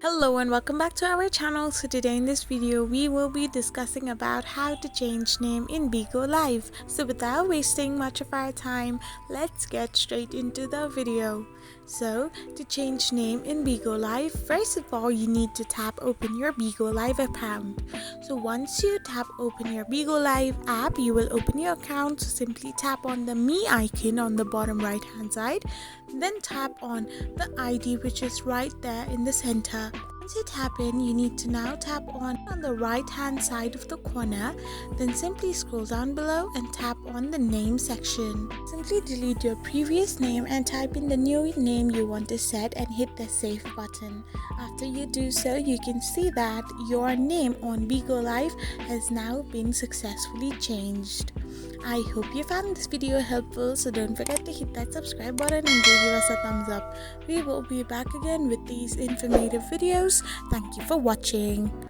Hello and welcome back to our channel. So today in this video we will be discussing about how to change name in Bigo Live. So without wasting much of our time, let's get straight into the video. So to change name in Bigo Live, first of all you need to tap open your Bigo Live account. So once you tap open your Bigo Live app, you will open your account. So simply tap on the me icon on the bottom right hand side, then tap on the ID which is right there in the center. Once you tap in, you need to now tap on the right hand side of the corner, then simply scroll down below and tap on the name section. Simply delete your previous name and type in the new name you want to set and hit the save button. After you do so, you can see that your name on Bigo Live has now been successfully changed. I hope you found this video helpful, so don't forget to hit that subscribe button and give us a thumbs up. We will be back again with these informative videos. Thank you for watching.